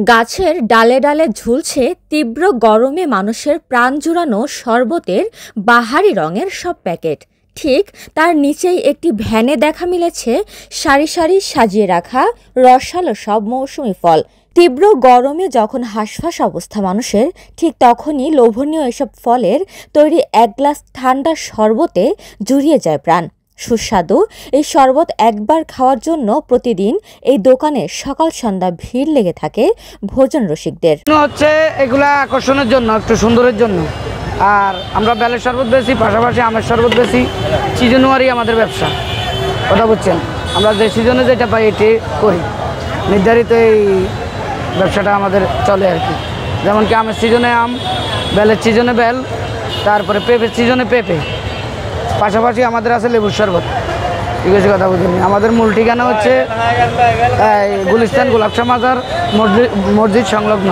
গাছের ডালে ডালে ঝুলছে তীব্র গরমে মানুষের প্রাণ জুড়ানো শরবতের বাহারি রঙের সব প্যাকেট। ঠিক তার নিচেই একটি ভ্যানে দেখা মিলেছে সারি সারি সাজিয়ে রাখা রসালো সব মৌসুমি ফল। তীব্র গরমে যখন হাঁসফাঁস অবস্থা মানুষের, ঠিক তখনই লোভনীয় এসব ফলের তৈরি এক গ্লাস ঠান্ডা শরবতে জুড়িয়ে যায় প্রাণ। সুস্বাদু এই শরবত একবার খাওয়ার জন্য প্রতিদিন এই দোকানে সকাল সন্ধ্যা ভিড় লেগে থাকে ভোজন রসিকদের। হচ্ছে এগুলা আকর্ষণের জন্য, একটু সুন্দরের জন্য। আর আমরা বেলের শরবত বেশি, পাশাপাশি আমের শরবত বেশি। সিজনওয়ারি আমাদের ব্যবসা, কথা বুঝছেন। আমরা যে সিজনে যেটা পাই এটি করি, নির্ধারিত এই ব্যবসাটা আমাদের চলে আর কি। যেমন কি আমের সিজনে আম, বেলের সিজনে বেল, তারপরে পেঁপের সিজনে পেঁপে, পাশাপাশি আমাদের আছে লেবুর শরবত। ঠিক আছে, কথা বুঝিনি। আমাদের মূল ঠিকানা হচ্ছে গুলিস্তান গোলাপশাহ মাজার মসজিদ সংলগ্ন।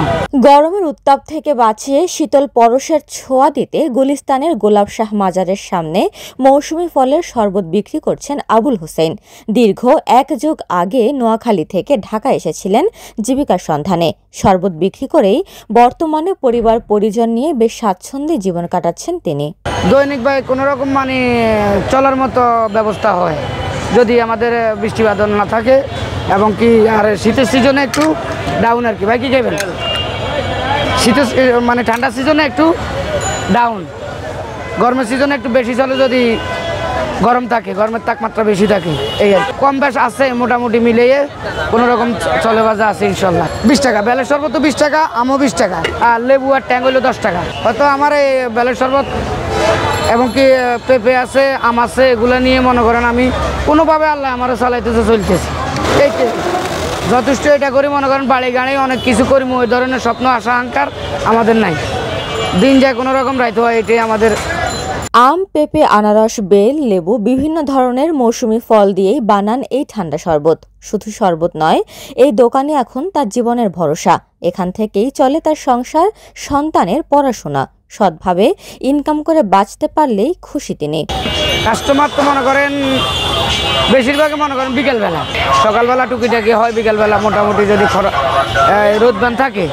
গরমের উত্তাপ থেকে বাঁচিয়ে শীতল পরশের ছোঁয়া দিতে গুলিস্তানের গোলাপশাহ মাজারের সামনে মৌসুমি ফলের শরবত বিক্রি করছেন আবুল হোসেন। দীর্ঘ এক যুগ আগে নোয়াখালী থেকে ঢাকা এসেছিলেন জীবিকার সন্ধানে। শরবত বিক্রি করেই বর্তমানে পরিবার পরিজন নিয়ে বেশ স্বাচ্ছন্দ্যে জীবন কাটাচ্ছেন তিনি। দৈনিক ভাই কোনোরকম চলার মতো ব্যবস্থা হয় যদি আমাদের বৃষ্টি বাদল না থাকে, এবং কি আর শীতের সিজনে একটু ডাউন আর কি। ভাই কি খাবেন? শীতের ঠান্ডার সিজনে একটু ডাউন, গরমের সিজনে একটু বেশি চলে যদি গরম থাকে, গরমের তাপমাত্রা বেশি থাকে। এই আর কম বেশ আছে, মোটামুটি মিলিয়ে কোনো রকম চলে বাজা আছে ইনশাল্লাহ। 20 টাকা বেলের শরবত, 20 টাকা আমও 20 টাকা, আর লেবু আর ট্যাং হইলো 10 টাকা। হয়তো আমার এই বেলের শরবত এবং কি পেঁপে আছে, আম আছে, এগুলো নিয়ে মনে করেন আমি কোনোভাবে আল্লাহ আমারও চালাইতেছে, চলতেছে। এই যথেষ্ট এটা করি, মনে করেন বাড়ি গাড়ি অনেক কিছু করি, ওই ধরনের স্বপ্ন আশা আকাঙ্ক্ষার আমাদের নাই। দিন যায় কোনো রকম রাইতে হয়, এটাই আমাদের। আম, পেঁপে, আনারস, বেল, লেবু বিভিন্ন ধরনের মৌসুমি ফল দিয়েই বানান এই ঠান্ডা শরবত। শুধু শরবত নয়, এই দোকানে এখন তার জীবনের ভরসা। এখান থেকেই চলে তার সংসার, সন্তানের পড়াশোনা। সৎভাবে ইনকাম করে বাঁচতে পারলেই খুশি তিনি। কাস্টমার তো মনে করেন বেশিরভাগই মনে করেন বিকেলবেলা, সকালবেলা টুকিটাকি হয়, বিকেলবেলা মোটামুটি যদি রোদবান থাকে,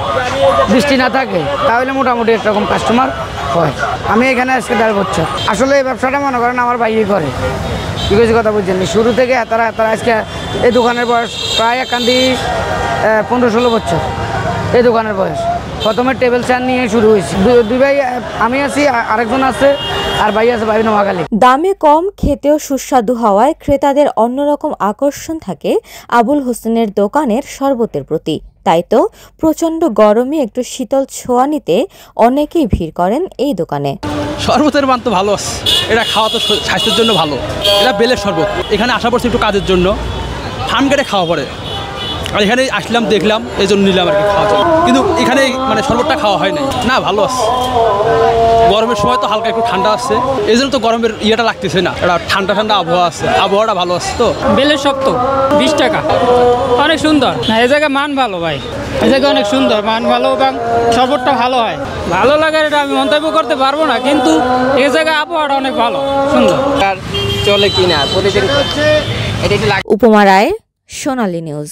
বৃষ্টি না থাকে, তাহলে মোটামুটি একরকম কাস্টমার হয়। আমি এখানে আজকে 1.5 বছর। আসলে এই ব্যবসাটা মনে করেন আমার ভাইই করে। ঠিক আছে, কথা বুঝছেন। শুরু থেকে তারা আজকে এই দোকানের বয়স প্রায় একান্দি 15-16 বছর এই দোকানের বয়স। প্রথমে টেবিল চেয়ার নিয়ে শুরু হয়েছে। দুই ভাই, আমি আছি, আরেকজন আছে, আর ভাই আছে ভাই নোয়াখালী। দামে কম, খেতেও সুস্বাদু হওয়ায় ক্রেতাদের অন্যরকম আকর্ষণ থাকে আবুল হোসেনের দোকানের শরবতের প্রতি। তাই তো প্রচন্ড গরমে একটু শীতল ছোঁয়া নিতে অনেকেই ভিড় করেন এই দোকানে। শরবতের মান তো ভালো আছে, এটা খাওয়া তো স্বাস্থ্যের জন্য ভালো। এটা বেলের শরবত। এখানে আসা পড়ছে একটু কাজের জন্য, ফান কেটে খাওয়া পড়ে, আর এখানে আসলাম, দেখলাম, এই জন্য নিলাম আর কি খাওয়া যায়। কিন্তু এখানে শরবতটা খাওয়া হয় নাই। না, ভালো আছে। গরমের সময় তো হালকা একটু ঠান্ডা আসছে, এই জন্য তো গরমের ইয়েটা লাগতেছে না। এটা ঠান্ডা ঠান্ডা আবহাওয়া আছে, আবহাওয়াটা ভালো আছে। তো বেলের সব তো 20 টাকা, অনেক সুন্দর। না, এই জায়গায় মান ভালো ভাই, এই জায়গায় অনেক সুন্দর, মান ভালো এবং শরবতটা ভালো হয়। ভালো লাগার এটা আমি মন্তব্য করতে পারবো না, কিন্তু এই জায়গায় আবহাওয়াটা অনেক ভালো, সুন্দর। চলে কিনা প্রতিদিন। উপমা রায়, সোনালী নিউজ।